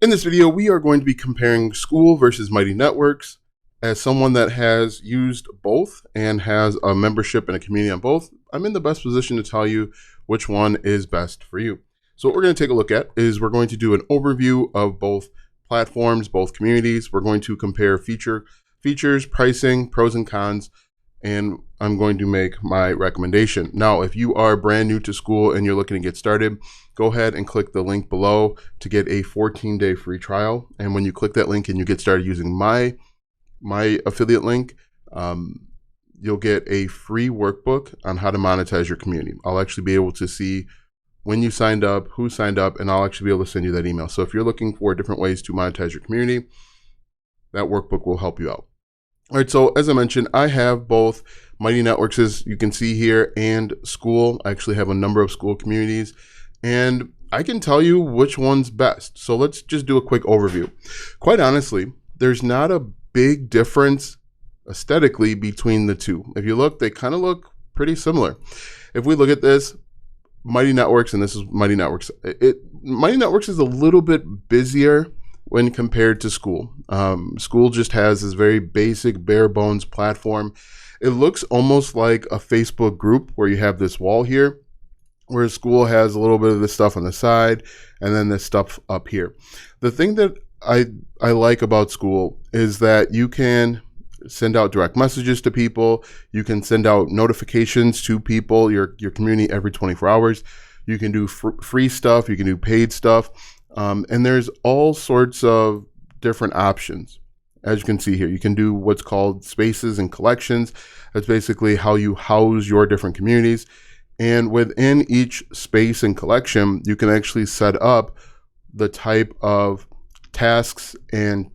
In this video, we are going to be comparing Skool versus Mighty Networks. As someone that has used both and has a membership and a community on both, I'm in the best position to tell you which one is best for you. So what we're going to take a look at is we're going to do an overview of both platforms, both communities. We're going to compare features, pricing, pros and cons, and I'm going to make my recommendation. Now, if you are brand new to Skool and you're looking to get started, go ahead and click the link below to get a 14-day free trial. And when you click that link and you get started using my affiliate link, you'll get a free workbook on how to monetize your community. I'll actually be able to see when you signed up, who signed up, and I'll actually be able to send you that email. So if you're looking for different ways to monetize your community, that workbook will help you out. All right, so as I mentioned, I have both Mighty Networks, as you can see here, and Skool. I actually have a number of Skool communities, and I can tell you which one's best. So let's just do a quick overview. Quite honestly, there's not a big difference aesthetically between the two. If you look, they kind of look pretty similar. If we look at this, Mighty Networks, and this is Mighty Networks, Mighty Networks is a little bit busier when compared to Skool. Skool just has this very basic, bare bones platform. It looks almost like a Facebook group where you have this wall here, whereas Skool has a little bit of this stuff on the side and then this stuff up here. The thing that I like about Skool is that you can send out direct messages to people. You can send out notifications to people, your community, every 24 hours. You can do free stuff. You can do paid stuff. And there's all sorts of different options. As you can see here, you can do what's called spaces and collections. That's basically how you house your different communities. And within each space and collection, you can actually set up the type of tasks and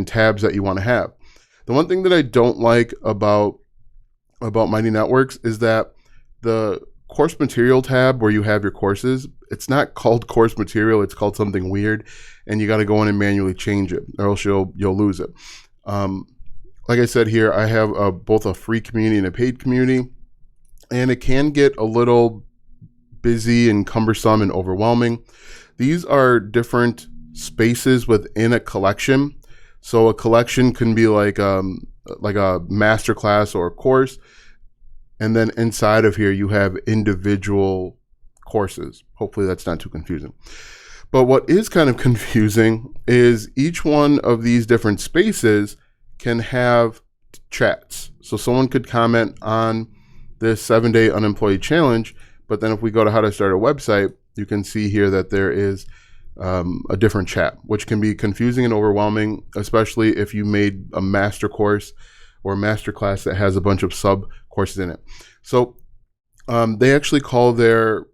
tabs that you want to have. The one thing that I don't like about Mighty Networks is that the course material tab where you have your courses, it's not called course material, it's called something weird, and you got to go in and manually change it or else you'll lose it. Like I said here, I have both a free community and a paid community, and it can get a little busy and cumbersome and overwhelming. These are different spaces within a collection. So a collection can be like a master class or a course. And then inside of here, you have individual courses. Hopefully that's not too confusing. But what is kind of confusing is each one of these different spaces can have chats. So someone could comment on this 7-day unemployed challenge. But then if we go to how to start a website, you can see here that there is a different chat, which can be confusing and overwhelming, especially if you made a master course or a master class that has a bunch of sub courses in it. So they actually call the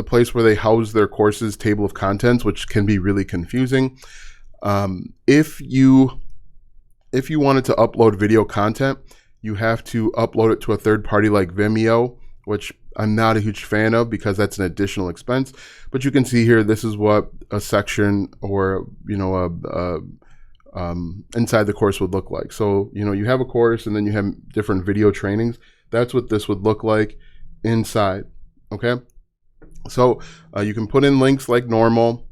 place where they house their courses table of contents, which can be really confusing. If you wanted to upload video content, you have to upload it to a third party like Vimeo, which I'm not a huge fan of because that's an additional expense. But you can see here, this is what a section or, inside the course would look like. So, you have a course and then you have different video trainings. That's what this would look like inside. Okay. So you can put in links like normal.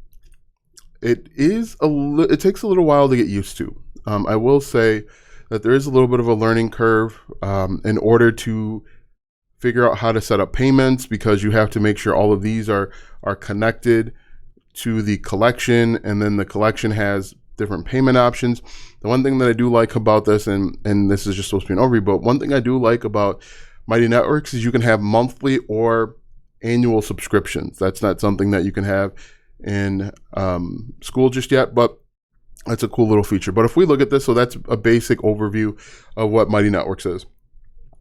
It takes a little while to get used to. I will say that there is a little bit of a learning curve in order to figure out how to set up payments, because you have to make sure all of these are connected to the collection, and then the collection has different payment options. The one thing that I do like about this, and this is just supposed to be an overview, but one thing I do like about Mighty Networks is you can have monthly or annual subscriptions. That's not something that you can have in Skool just yet, but that's a cool little feature. But if we look at this, so that's a basic overview of what Mighty Networks is.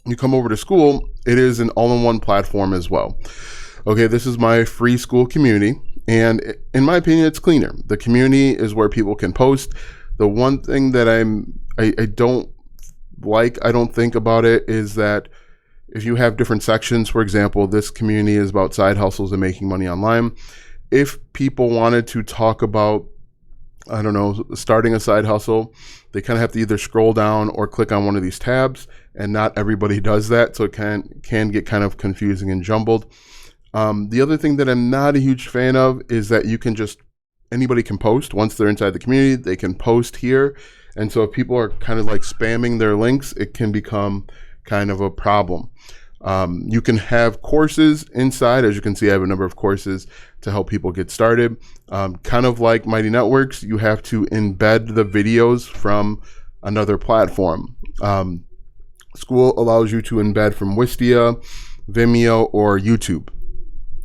You come over to Skool, it is an all-in-one platform as well. Okay, this is my free Skool community, and in my opinion, it's cleaner. The community is where people can post. The one thing that I don't think about it is that if you have different sections, for example, this community is about side hustles and making money online. If people wanted to talk about, I don't know, starting a side hustle, they kind of have to either scroll down or click on one of these tabs, and not everybody does that, so it can get kind of confusing and jumbled. The other thing that I'm not a huge fan of is that you can just anybody can post. Once they're inside the community, they can post here. And so if people are kind of like spamming their links, it can become kind of a problem. You can have courses inside. As you can see, I have a number of courses to help people get started. Kind of like Mighty Networks, you have to embed the videos from another platform. Skool allows you to embed from Wistia, Vimeo, or YouTube.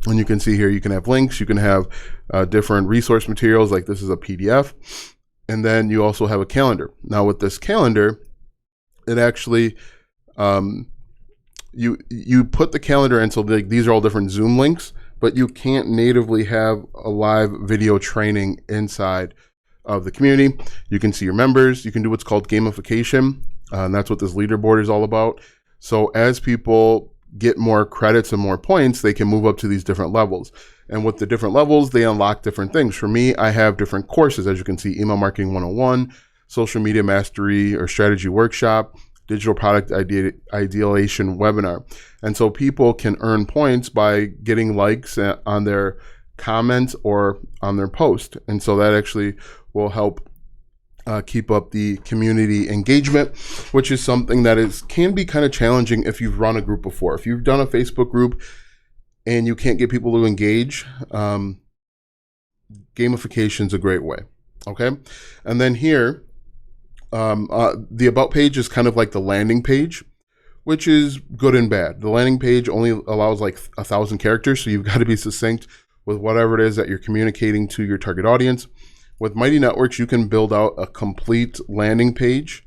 And you can see here, you can have links, you can have different resource materials, like this is a PDF. And then you also have a calendar. Now with this calendar, it actually, you put the calendar in, so these are all different Zoom links, but you can't natively have a live video training inside of the community. You can see your members. You can do what's called gamification, and that's what this leaderboard is all about. So as people get more credits and more points, they can move up to these different levels. And with the different levels, they unlock different things. For me, I have different courses, as you can see: Email Marketing 101, Social Media Mastery or Strategy Workshop, Digital Product Ideation Webinar. And so people can earn points by getting likes on their comments or on their post. And so that actually will help keep up the community engagement, which is something that can be kind of challenging if you've run a group before. If you've done a Facebook group and you can't get people to engage, gamification is a great way. Okay. And then here, the About page is kind of like the landing page, which is good and bad. The landing page only allows like 1,000 characters, so you've got to be succinct with whatever it is that you're communicating to your target audience. With Mighty Networks, you can build out a complete landing page.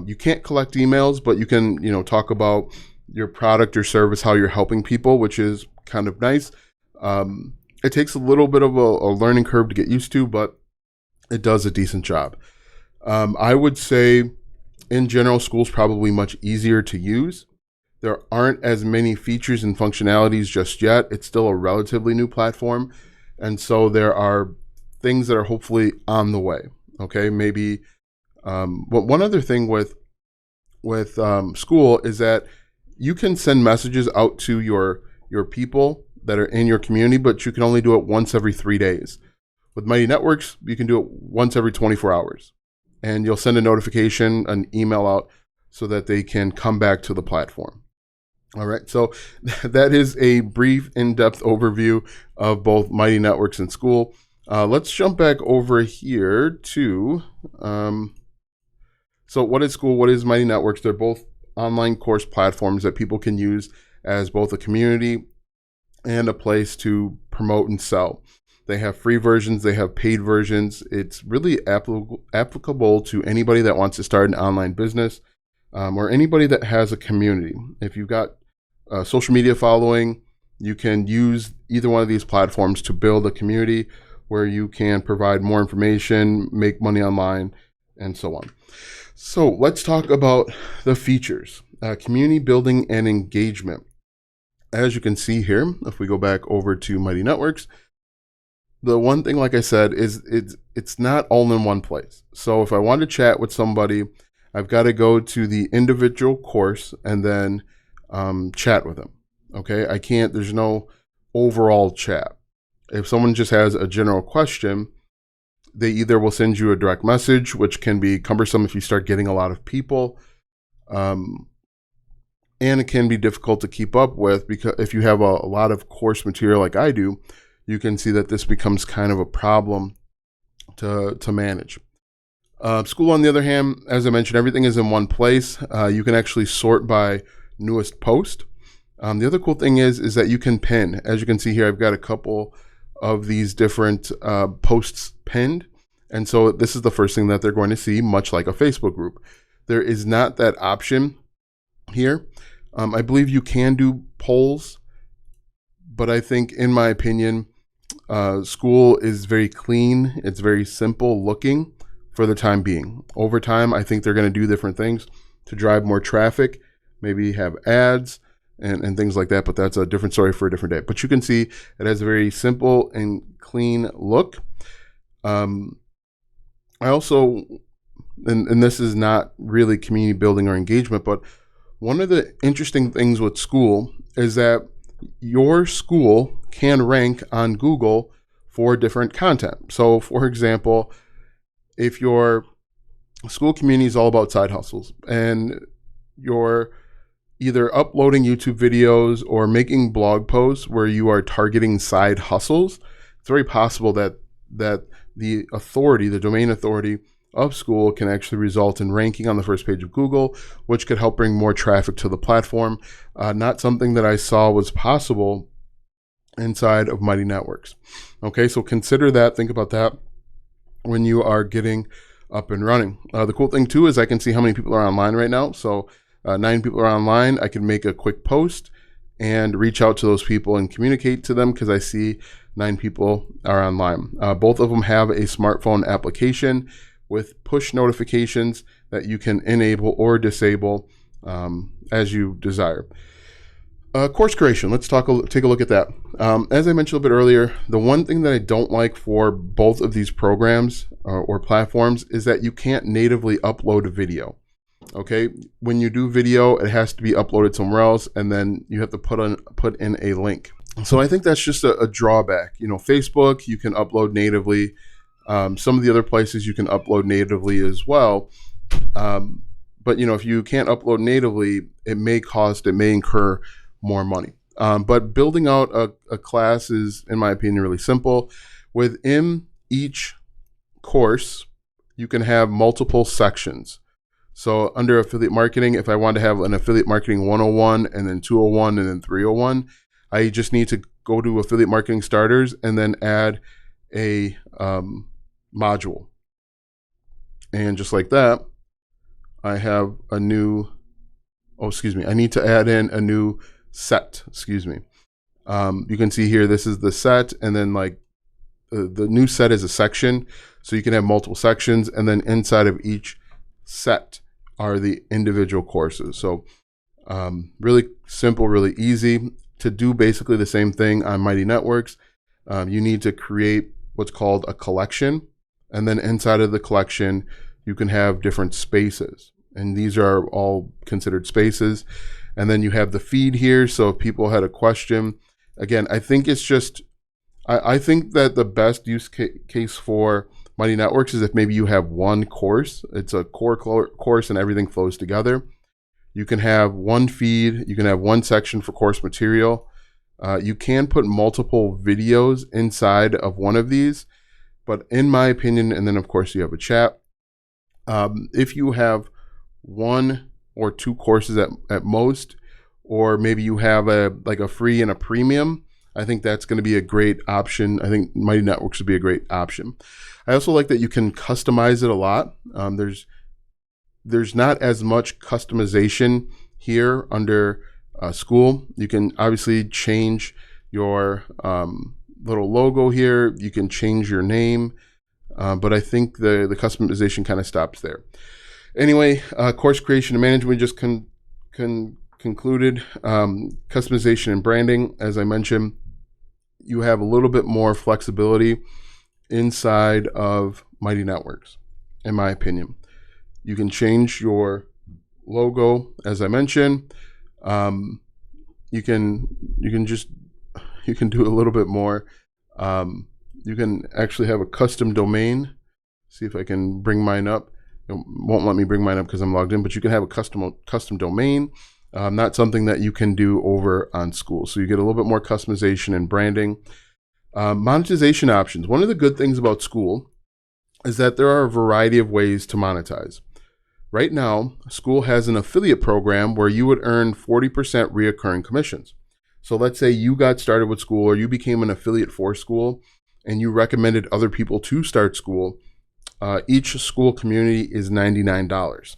You can't collect emails, but you can, talk about your product or service, how you're helping people, which is kind of nice. It takes a little bit of a learning curve to get used to, but it does a decent job. I would say, in general, Skool's probably much easier to use. There aren't as many features and functionalities just yet. It's still a relatively new platform. And so there are things that are hopefully on the way. Okay, maybe one other thing with Skool is that you can send messages out to your people that are in your community, but you can only do it once every 3 days. With Mighty Networks, you can do it once every 24 hours. And you'll send a notification, an email out so that they can come back to the platform. All right, so that is a brief, in-depth overview of both Mighty Networks and Skool. Let's jump back over here to, so what is Skool? What is Mighty Networks? They're both online course platforms that people can use as both a community and a place to promote and sell. They have free versions, they have paid versions. It's really applicable to anybody that wants to start an online business, or anybody that has a community. If you've got a social media following, you can use either one of these platforms to build a community where you can provide more information, make money online, and so on. So let's talk about the features, community building and engagement. As you can see here, if we go back over to Mighty Networks, the one thing, like I said, is it's not all in one place. So if I want to chat with somebody, I've got to go to the individual course and then chat with them. Okay, I can't, there's no overall chat. If someone just has a general question, they either will send you a direct message, which can be cumbersome if you start getting a lot of people. And it can be difficult to keep up with, because if you have a lot of course material like I do, you can see that this becomes kind of a problem to manage. Skool, on the other hand, as I mentioned, everything is in one place. You can actually sort by newest post. The other cool thing is that you can pin. As you can see here, I've got a couple of these different posts pinned. And so this is the first thing that they're going to see, much like a Facebook group. There is not that option here. I believe you can do polls, but I think, in my opinion, Skool is very clean. It's very simple looking for the time being. Over time, I think they're going to do different things to drive more traffic, maybe have ads and things like that, but that's a different story for a different day. But you can see it has a very simple and clean look. I also, and this is not really community building or engagement, but one of the interesting things with Skool is that your school can rank on Google for different content. So for example, if your school community is all about side hustles and you're either uploading YouTube videos or making blog posts where you are targeting side hustles, it's very possible that the authority, the domain authority of Skool can actually result in ranking on the first page of Google, which could help bring more traffic to the platform. Not something that I saw was possible inside of Mighty Networks. Okay, so consider that, think about that when you are getting up and running. The cool thing too is I can see how many people are online right now. So 9 people are online. I can make a quick post and reach out to those people and communicate to them because I see 9 people are online. Both of them have a smartphone application with push notifications that you can enable or disable as you desire. Course creation, let's take a look at that. As I mentioned a little bit earlier, the one thing that I don't like for both of these programs or platforms is that you can't natively upload a video. Okay, when you do video, it has to be uploaded somewhere else, and then you have to put in a link. So I think that's just a drawback. You know, Facebook, you can upload natively. Some of the other places you can upload natively as well. But you know, if you can't upload natively, it may incur more money. But building out a class is, in my opinion, really simple. Within each course, you can have multiple sections. So under affiliate marketing, if I want to have an affiliate marketing 101 and then 201 and then 301, I just need to go to affiliate marketing starters and then add a module. And just like that, I have a new, I need to add in a new set, You can see here, this is the set, and then like the new set is a section. So you can have multiple sections, and then inside of each set are the individual courses. So really simple, really easy to do basically the same thing on Mighty Networks. You need to create what's called a collection. And then inside of the collection, you can have different spaces. And these are all considered spaces. And then you have the feed here. So if people had a question, again, I think it's just, I think that the best use case for Mighty Networks is if maybe you have one course, it's a core course and everything flows together. You can have one feed, you can have one section for course material. You can put multiple videos inside of one of these, but in my opinion, and then of course you have a chat. If you have 1 or 2 courses at most, or maybe you have a free and a premium, I think that's going to be a great option. I think Mighty Networks would be a great option. I also like that you can customize it a lot. There's not as much customization here under Skool. You can obviously change your little logo here. You can change your name, but I think the customization kind of stops there. Anyway, course creation and management just concluded. Customization and branding, as I mentioned, you have a little bit more flexibility inside of Mighty Networks, in my opinion. You can change your logo, as I mentioned. You can do a little bit more. You can actually have a custom domain. See if I can bring mine up. It won't let me bring mine up because I'm logged in, but you can have a custom domain. Not something that you can do over on Skool. So you get a little bit more customization and branding. Monetization options. One of the good things about Skool is that there are a variety of ways to monetize. Right now, Skool has an affiliate program where you would earn 40% reoccurring commissions. So let's say you got started with Skool, or you became an affiliate for Skool and you recommended other people to start Skool. Each Skool community is $99.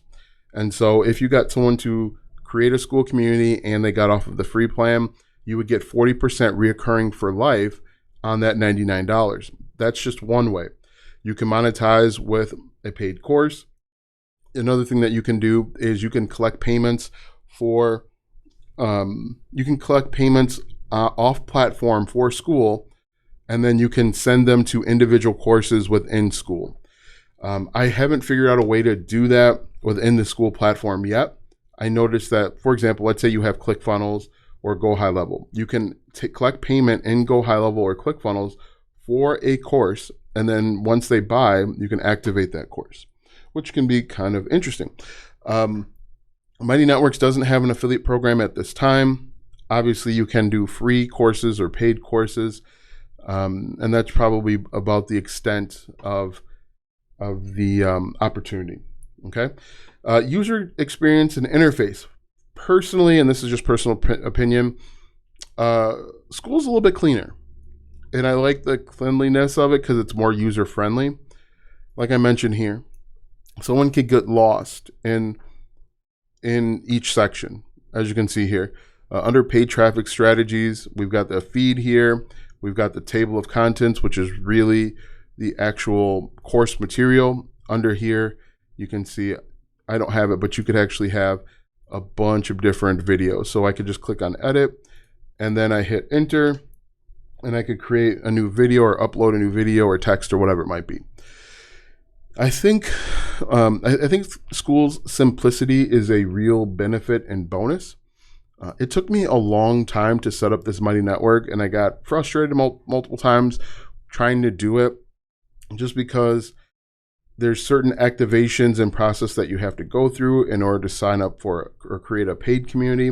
And so if you got someone to create a Skool community and they got off of the free plan, you would get 40% reoccurring for life on that $99. That's just one way. You can monetize with a paid course. Another thing that you can do is you can collect payments for, off platform for Skool, and then you can send them to individual courses within Skool. I haven't figured out a way to do that within the Skool platform yet. I noticed that, for example, let's say you have ClickFunnels or Go High Level. You can collect payment in Go High Level or ClickFunnels for a course, and then once they buy, you can activate that course, which can be kind of interesting. Mighty Networks doesn't have an affiliate program at this time. Obviously, you can do free courses or paid courses, and that's probably about the extent of the opportunity. Okay, user experience and interface. Personally, and this is just personal opinion, Skool's a little bit cleaner, and I like the cleanliness of it because it's more user friendly. Like I mentioned here, someone could get lost in each section, as you can see here. Under paid traffic strategies, we've got the feed here. We've got the table of contents, which is really the actual course material. Under here, you can see, I don't have it, but you could actually have a bunch of different videos. So I could just click on edit, and then I hit enter, and I could create a new video or upload a new video or text or whatever it might be. I think Skool's simplicity is a real benefit and bonus. It took me a long time to set up this Mighty Network, and I got frustrated multiple times trying to do it, just because there's certain activations and process that you have to go through in order to sign up for or create a paid community.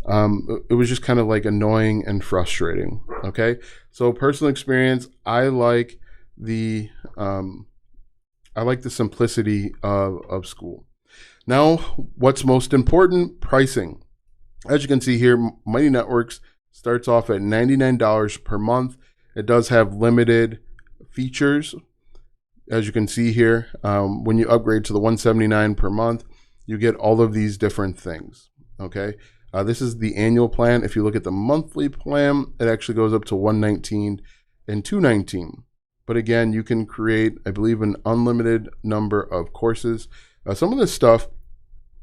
It was just kind of like annoying and frustrating. Okay, so personal experience, I like the simplicity of Skool. Now, what's most important? Pricing. As you can see here, Mighty Networks starts off at $99 per month. It does have limited features. As you can see here, when you upgrade to the $179 per month, you get all of these different things. Okay, this is the annual plan. If you look at the monthly plan, it actually goes up to $119 and $219. But again, you can create, I believe, an unlimited number of courses. Some of this stuff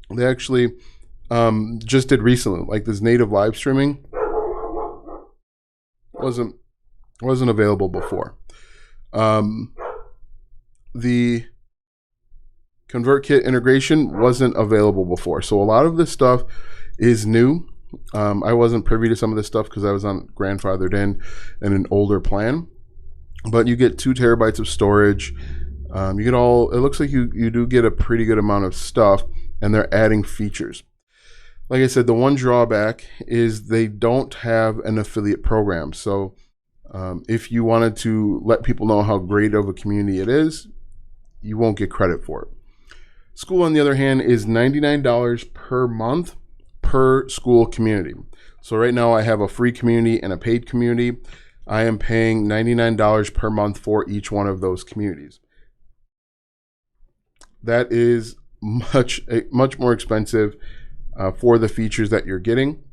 they actually just did recently, like this native live streaming wasn't available before. The ConvertKit integration wasn't available before. So a lot of this stuff is new. I wasn't privy to some of this stuff because I was grandfathered in an older plan. But you get 2 terabytes of storage. You get it looks like you do get a pretty good amount of stuff, and they're adding features. Like I said, the one drawback is they don't have an affiliate program. So if you wanted to let people know how great of a community it is, you won't get credit for it. Skool, on the other hand, is $99 per month per Skool community. So right now I have a free community and a paid community. I am paying $99 per month for each one of those communities. That is much more expensive for the features that you're getting,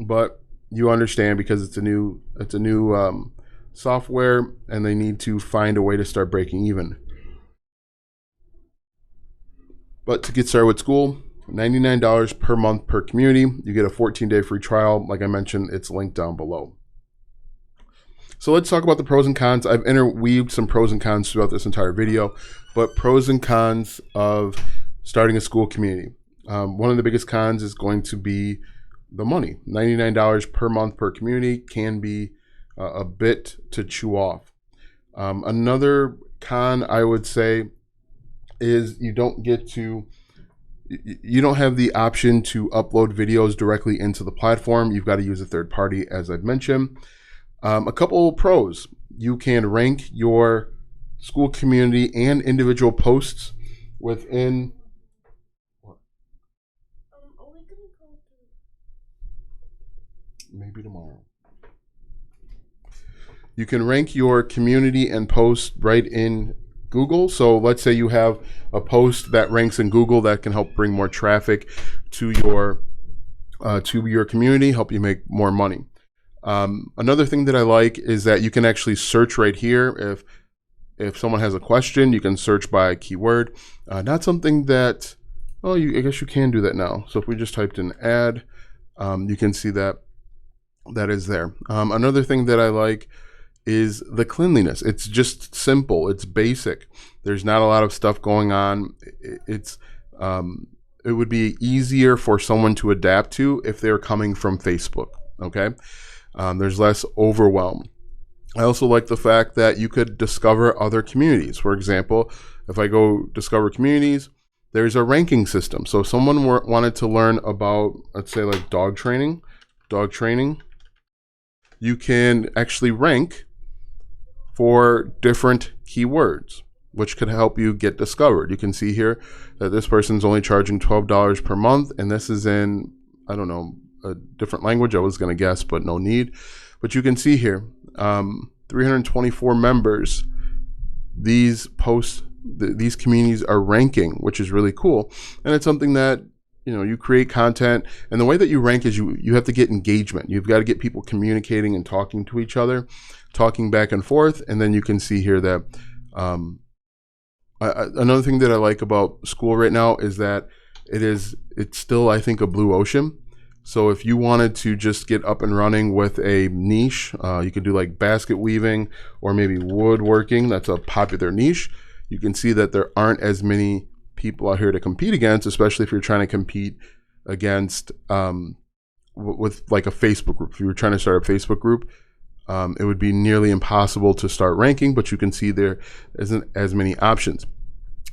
but you understand because it's a new software, and they need to find a way to start breaking even. But to get started with Skool, $99 per month per community. You get a 14-day free trial. Like I mentioned, it's linked down below. So let's talk about the pros and cons. I've interweaved some pros and cons throughout this entire video, but pros and cons of starting a Skool community. One of the biggest cons is going to be the money. $99 per month per community can be a bit to chew off. Another con I would say is you don't have the option to upload videos directly into the platform. You've got to use a third party, as I've mentioned. A couple pros: you can rank your Skool community and individual posts within. Maybe tomorrow. You can rank your community and post right in Google. So let's say you have a post that ranks in Google that can help bring more traffic to your community, help you make more money. Another thing that I like is that you can actually search right here. If someone has a question, you can search by keyword. Not something that, I guess you can do that now. So if we just typed in ad, you can see that is there. Another thing that I like is the cleanliness. It's just simple. It's basic. There's not a lot of stuff going on. It would be easier for someone to adapt to if they're coming from Facebook. Okay. There's less overwhelm. I also like the fact that you could discover other communities. For example, if I go discover communities, there's a ranking system. So if someone wanted to learn about, let's say like dog training, you can actually rank for different keywords, which could help you get discovered. You can see here that this person's only charging $12 per month, and this is in, I don't know, a different language. I was going to guess, but no need. But you can see here, 324 members. These posts, these communities are ranking, which is really cool. And it's something that, you know, you create content, and the way that you rank is you have to get engagement. You've got to get people communicating and talking to each other, talking back and forth. And then you can see here that another thing that I like about Skool right now is that it's still, I think, a blue ocean. So if you wanted to just get up and running with a niche, you could do like basket weaving or maybe woodworking. That's a popular niche. You can see that there aren't as many people out here to compete against, especially if you're trying to compete against with like a Facebook group. If you were trying to start a Facebook group, it would be nearly impossible to start ranking, but you can see there isn't as many options.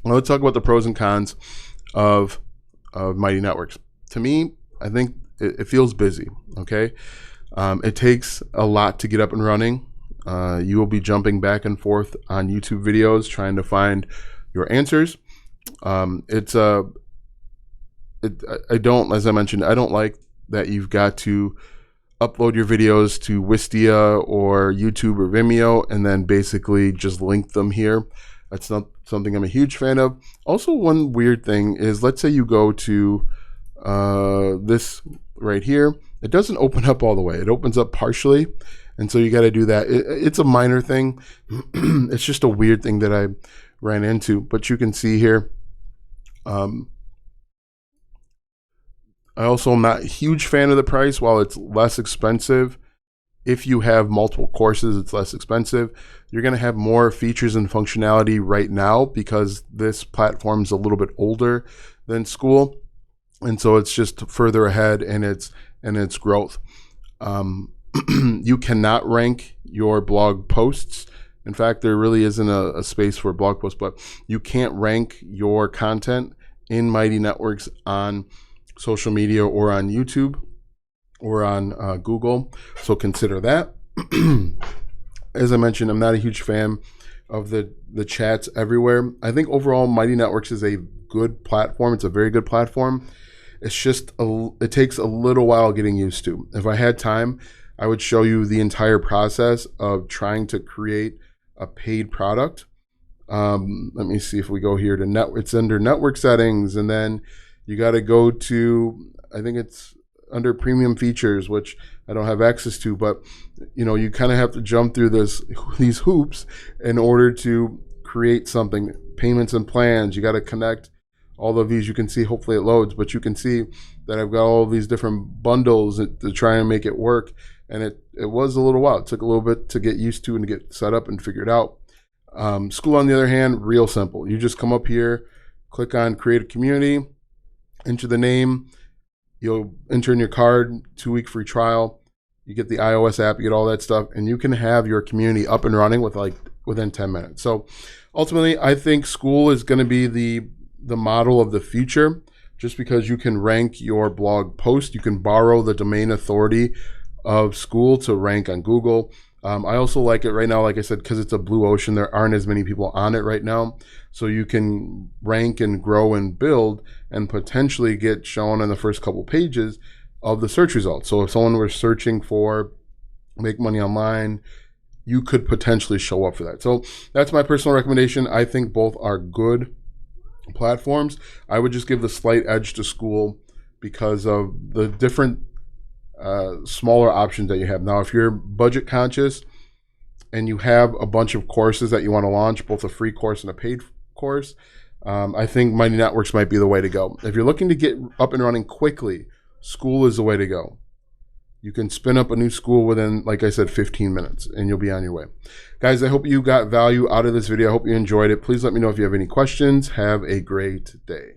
Now let's talk about the pros and cons of Mighty Networks. To me, I think it feels busy, okay? It takes a lot to get up and running. You will be jumping back and forth on YouTube videos trying to find your answers. As I mentioned, I don't like that you've got to upload your videos to Wistia or YouTube or Vimeo and then basically just link them here. That's not something I'm a huge fan of. Also, one weird thing is, let's say you go to this right here. It doesn't open up all the way. It opens up partially. And so you got to do that. It's a minor thing. It's just a weird thing that I ran into. But you can see here, I also am not a huge fan of the price. While it's less expensive, if you have multiple courses, it's less expensive. You're going to have more features and functionality right now because this platform is a little bit older than Skool. And so it's just further ahead in its growth. You cannot rank your blog posts. In fact, there really isn't a space for blog posts, but you can't rank your content in Mighty Networks on social media or on YouTube or on Google. So consider that. As I mentioned, I'm not a huge fan of the chats everywhere. I think overall Mighty Networks is a good platform. It's a very good platform. It's just, it takes a little while getting used to. If I had time, I would show you the entire process of trying to create a paid product. Let me see if we go here to it's under network settings, and then you got to go to, I think it's under premium features, which I don't have access to, but you know, you kind of have to jump through these hoops in order to create something. Payments and plans, you got to connect all of these. You can see, hopefully it loads, but you can see that I've got all these different bundles to try and make it work. And it was a little while. It took a little bit to get used to and to get set up and figured out. Skool, on the other hand, real simple. You just come up here, click on create a community, enter the name, you'll enter in your card, 2-week free trial. You get the iOS app, you get all that stuff, and you can have your community up and running within 10 minutes. So ultimately, I think Skool is going to be the model of the future, just because you can rank your blog post. You can borrow the domain authority of Skool to rank on Google. I also like it right now, like I said, because it's a blue ocean. There aren't as many people on it right now. So you can rank and grow and build and potentially get shown in the first couple pages of the search results. So if someone were searching for make money online, you could potentially show up for that. So that's my personal recommendation. I think both are good platforms. I would just give the slight edge to Skool because of the different smaller options that you have. Now, if you're budget conscious and you have a bunch of courses that you want to launch, both a free course and a paid course, I think Mighty Networks might be the way to go. If you're looking to get up and running quickly, Skool is the way to go. You can spin up a new Skool within, like I said, 15 minutes, and you'll be on your way. Guys, I hope you got value out of this video. I hope you enjoyed it. Please let me know if you have any questions. Have a great day.